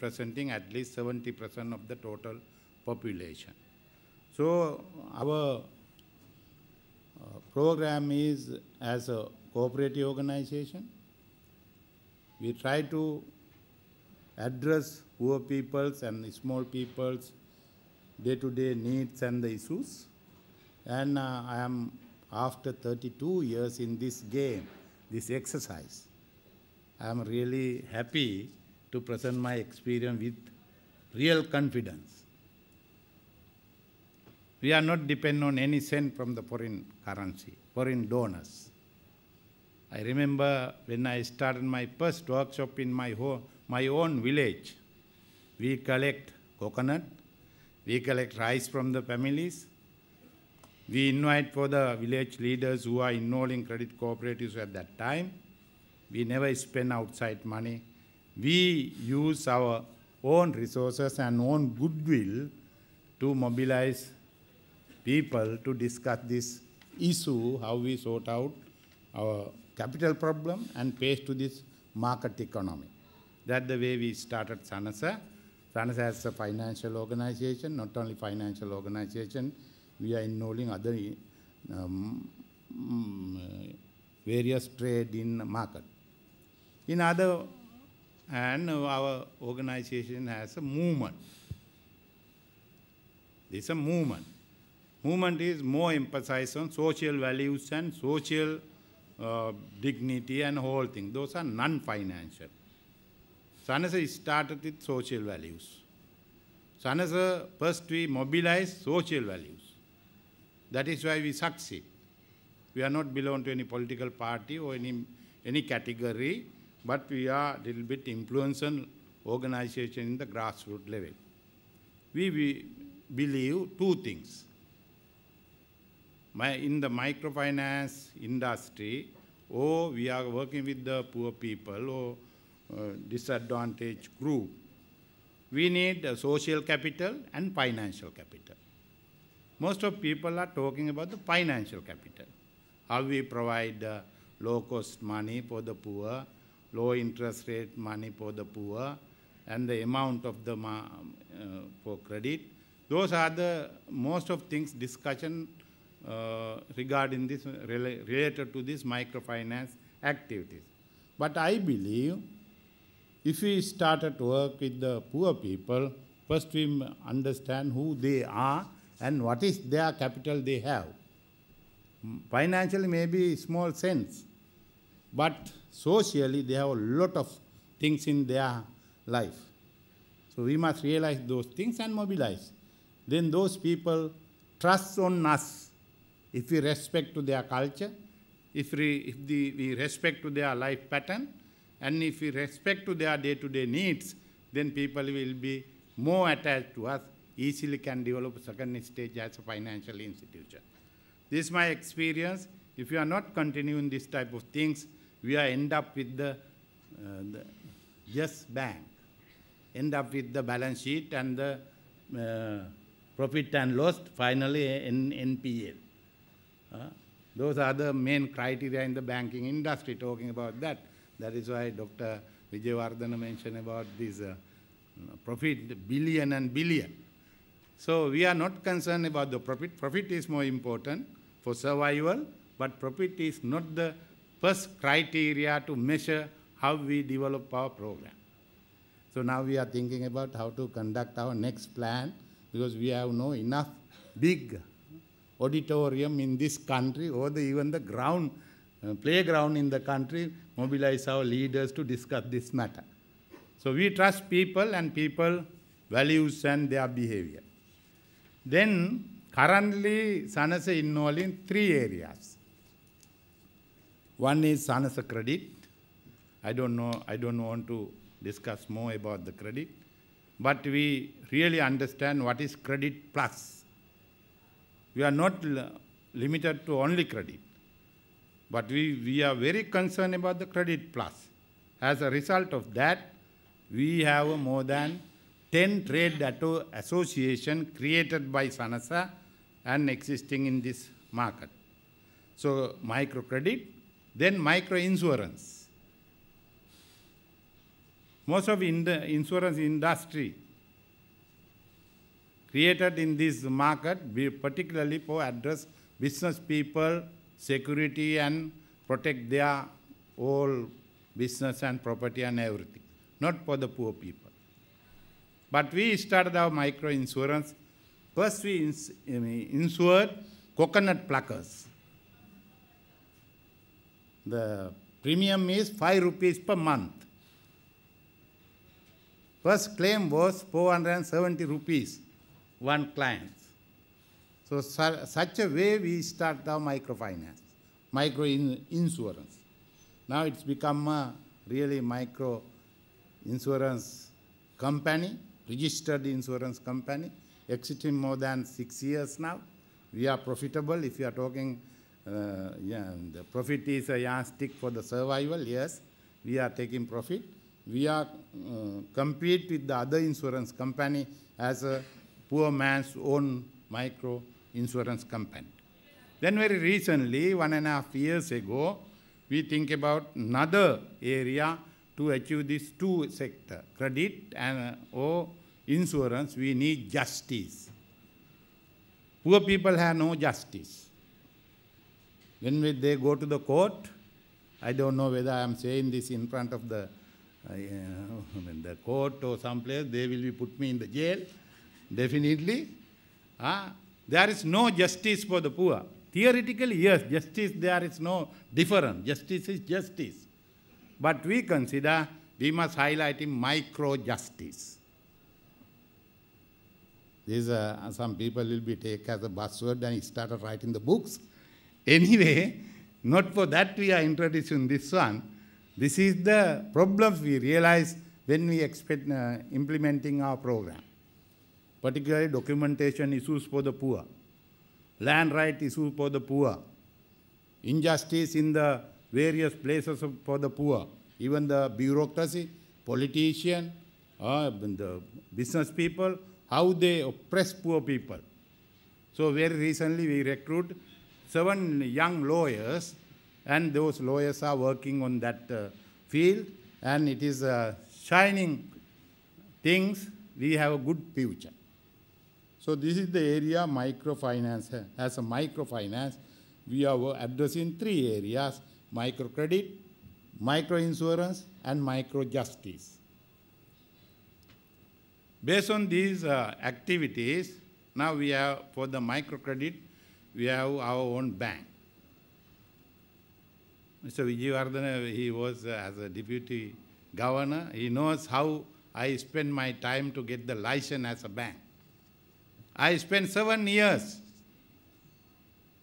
representing at least 70% of the total population. So our program is as a cooperative organization. We try to address poor people's and small people's day-to-day needs and the issues. And I am, after 32 years in this game, this exercise, I am really happy to present my experience with real confidence. We are not dependent on any cent from the foreign currency, foreign donors. I remember when I started my first workshop in my own village, we collect coconut, we collect rice from the families, we invite for the village leaders who are involved in credit cooperatives at that time. We never spend outside money. We use our own resources and own goodwill to mobilize people to discuss this issue, how we sort out our capital problem and face to this market economy. That's the way we started Sanasa. Sanasa as a financial organization, not only financial organization, we are involving other various trade in market. In other hand, our organization has a movement. This is a movement. Movement is more emphasized on social values and social dignity and whole thing. Those are non-financial. Sanasa started with social values. Sanasa, first we mobilize social values. That is why we succeed. We are not belong to any political party or any category, but we are a little bit influential organization in the grassroots level. We believe two things. In the microfinance industry, or we are working with the poor people or disadvantaged group, we need social capital and financial capital. Most of people are talking about the financial capital. How we provide low-cost money for the poor, low interest rate money for the poor, and the amount of the for credit. Those are the most of things discussion regarding this, related to this microfinance activities. But I believe if we started to work with the poor people, first we understand who they are and what is their capital they have. Financially maybe small sense, but socially they have a lot of things in their life. So we must realize those things and mobilize. Then those people trust on us if we respect to their culture, if we respect to their life pattern, and if we respect to their day-to-day needs, then people will be more attached to us, easily can develop a second stage as a financial institution. This is my experience. If you are not continuing this type of things, we are end up with the just bank, end up with the balance sheet and the profit and loss, finally NPL. Those are the main criteria in the banking industry talking about that. That is why Dr. Wijewardena mentioned about this profit, billion and billion. So we are not concerned about the profit. Profit is more important for survival, but profit is not the first criteria to measure how we develop our program. So now we are thinking about how to conduct our next plan, because we have no enough big auditorium in this country or even the ground, playground in the country, mobilize our leaders to discuss this matter. So we trust people and people values and their behavior. Then currently Sanasa involved in 3 areas. One is Sanasa credit. I don't want to discuss more about the credit, but we really understand what is credit plus. We are not limited to only credit, but we are very concerned about the credit plus. As a result of that, we have more than 10 trade associations created by Sanasa and existing in this market. So microcredit, then microinsurance. Most of the insurance industry created in this market, particularly for address business people, security, and protect their whole business and property and everything, not for the poor people. But we started our micro insurance. First we insured coconut pluckers. The premium is 5 rupees per month. First claim was 470 rupees, one client. So such a way we start our microfinance, micro insurance. Now it's become a really micro insurance company, registered insurance company, existing more than 6 years now. We are profitable. If you are talking, the profit is a yardstick for the survival, yes, we are taking profit. We are compete with the other insurance company as a poor man's own micro insurance company. Then very recently, 1.5 years ago, we think about another area to achieve these two sectors, credit and or insurance. We need justice. Poor people have no justice. When they go to the court, I don't know whether I am saying this in front of the court or someplace, they will be put me in the jail, definitely. There is no justice for the poor. Theoretically, yes, justice, there is no difference. Justice is justice. But we consider we must highlight in micro-justice. Some people will be taken as a buzzword and started writing the books. Anyway, not for that we are introducing this one. This is the problems we realize when we expect implementing our program. Particularly documentation issues for the poor, land right issues for the poor, injustice in the various places for the poor, even the bureaucracy, politician, the business people, how they oppress poor people. So very recently we recruited 7 young lawyers, and those lawyers are working on that field, and it is shining things. We have a good future. So this is the area microfinance. As a microfinance, we are addressing 3 areas: microcredit, microinsurance, and microjustice. Based on these activities, now we have, for the microcredit, we have our own bank. Mr. Vijayawardena, he was as a deputy governor. He knows how I spend my time to get the license as a bank. I spent 7 years,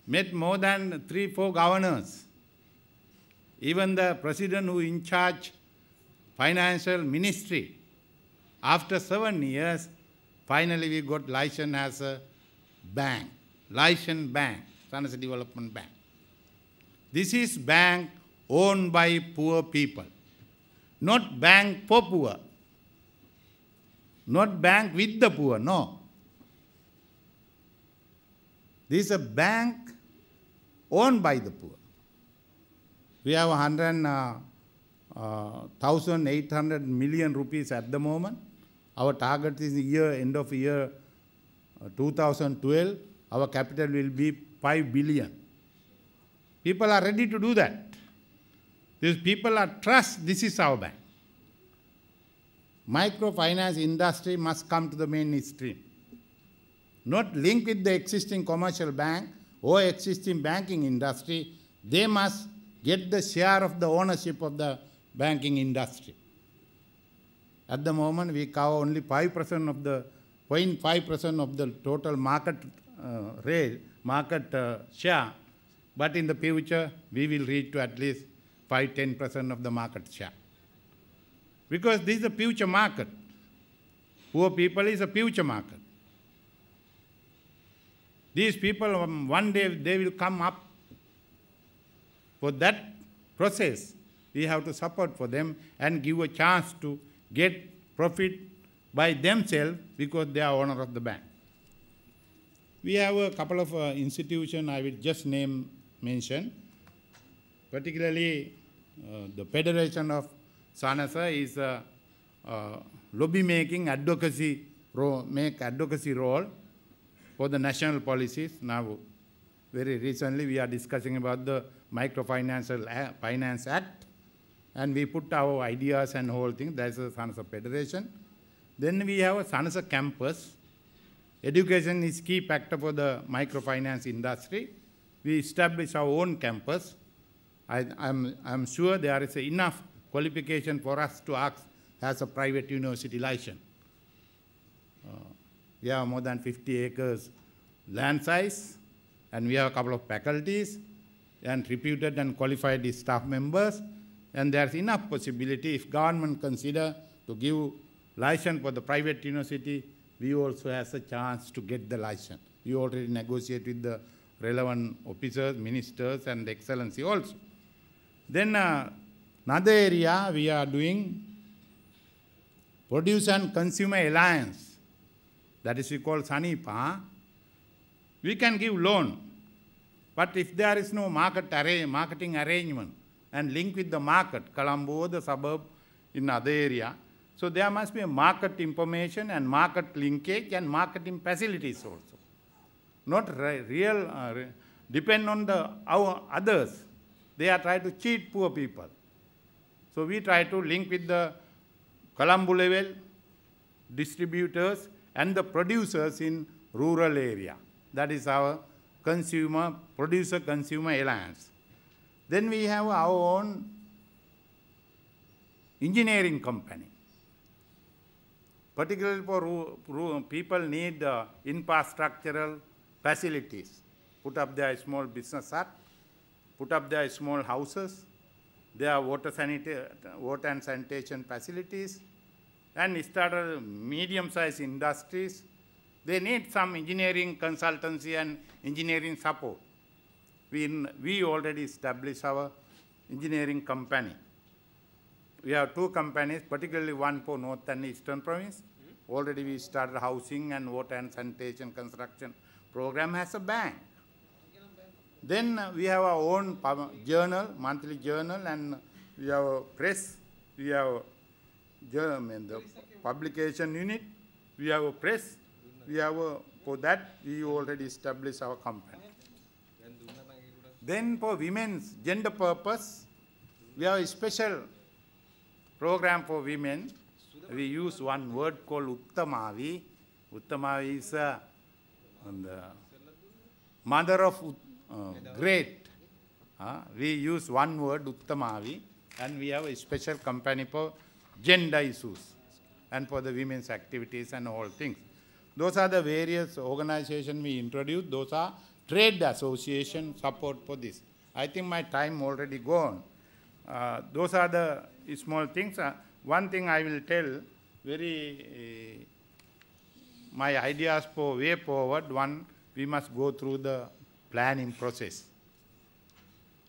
met more than 3-4 governors. Even the president who in charge financial ministry. After 7 years, finally we got license as a bank, licensed bank, Sanasa Development Bank. This is bank owned by poor people, not bank for poor, not bank with the poor, no. This is a bank owned by the poor. We have 1,800 million rupees at the moment. Our target is end of year 2012, our capital will be 5 billion. People are ready to do that. These people are trust, this is our bank. Microfinance industry must come to the mainstream. Not linked with the existing commercial bank or existing banking industry. They must get the share of the ownership of the banking industry. At the moment, we cover only 5% of the 0.5% of the total market rate, share. But in the future, we will reach to at least 5-10% of the market share. Because this is a future market. Poor people is a future market. These people, one day, they will come up. For that process, we have to support for them and give a chance to get profit by themselves because they are owner of the bank. We have a couple of institutions I will just mention. Particularly, the Federation of Sanasa is lobby making, advocacy role for the national policies. Now, very recently we are discussing about the Finance Act, and we put our ideas and whole thing. That's the Sanasa Federation. Then we have a Sanasa campus. Education is key factor for the microfinance industry. We established our own campus. I'm sure there is enough qualification for us to ask as a private university license. We have more than 50 acres land size, and we have a couple of faculties and reputed and qualified staff members, and there's enough possibility if government consider to give license for the private university, we also have a chance to get the license. We already negotiate with the relevant officers, ministers, and excellency also. Then another area we are doing Producer and Consumer Alliance. That is we call SANIPA. We can give loan, but if there is no marketing arrangement and link with the market, Colombo, the suburb, in other area, so there must be a market information and market linkage and marketing facilities also. Not depend on our others. They are trying to cheat poor people. So we try to link with the Colombo level distributors and the producers in rural area. That is our Producer-Consumer Alliance. Then we have our own engineering company. Particularly for people need infrastructural facilities. Put up their small business hut, put up their small houses, their water and sanitation facilities, and started medium-sized industries. They need some engineering consultancy and engineering support. We already established our engineering company. We have two companies, particularly one for North and Eastern Province. Already we started housing and water and sanitation construction program as a bank. Then we have our own journal, monthly journal, and we have a press, we have the publication unit, we have a press, for that we already established our company. Then for women's gender purpose, we have a special program for women. We use one word called Uttamavi. Uttamavi is the mother of great. We use one word, Uttamavi, and we have a special company for gender issues and for the women's activities and all things. Those are the various organizations we introduced. Those are trade association support for this. I think my time already gone. Those are the small things. One thing I will tell, my ideas for way forward. One, we must go through the planning process,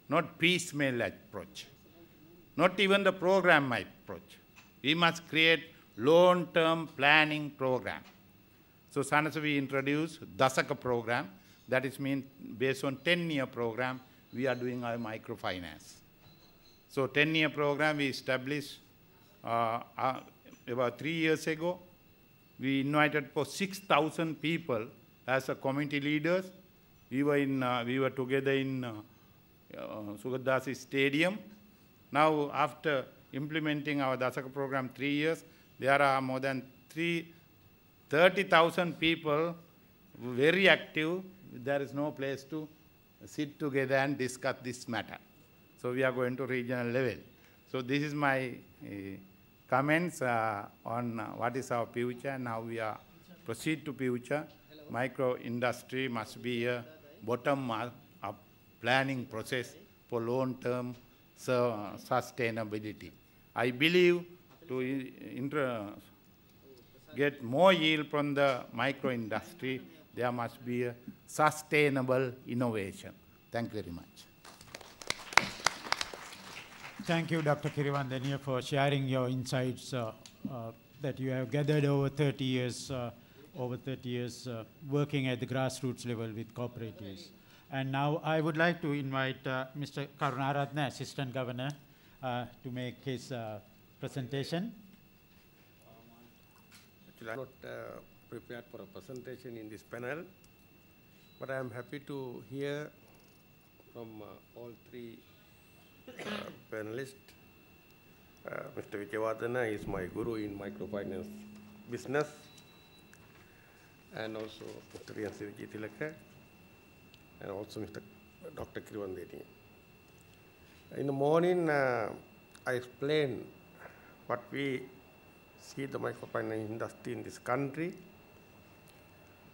not piecemeal approach, not even the program approach. We must create long-term planning program. So Sanasa, we introduced Dasaka program. That is based on 10-year program, we are doing our microfinance. So 10-year program we established about 3 years ago. We invited for 6,000 people as a community leaders. We were together in Sugadasi Stadium. Now after implementing our Dasaka program 3 years, there are more than 30,000 people very active. There is no place to sit together and discuss this matter. So we are going to regional level. So this is my comments on what is our future and how we are proceed to future. Micro industry must be a bottom-up planning process for long-term sustainability. I believe to get more yield from the micro industry, there must be a sustainable innovation. Thank you very much. Thank you, Dr. Kiriwandeniya, for sharing your insights that you have gathered over 30 years, working at the grassroots level with cooperatives. And now I would like to invite Mr. Karunaratne, Assistant Governor, to make his presentation. Actually, I'm not prepared for a presentation in this panel, but I am happy to hear from all three panelists. Mr. Wijewardena is my guru in microfinance business, and also Mr. Rian Sirijithilaka, and also Mr. Dr. Kiriwandeni. In the morning, I explained what we see the microfinance industry in this country.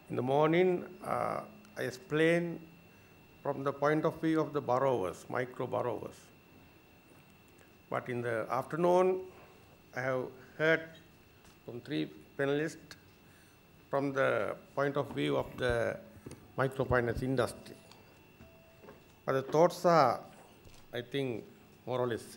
In the morning, I explained from the point of view of the borrowers, micro borrowers. But in the afternoon, I have heard from three panelists from the point of view of the microfinance industry. But the thoughts are, I think, more or less same.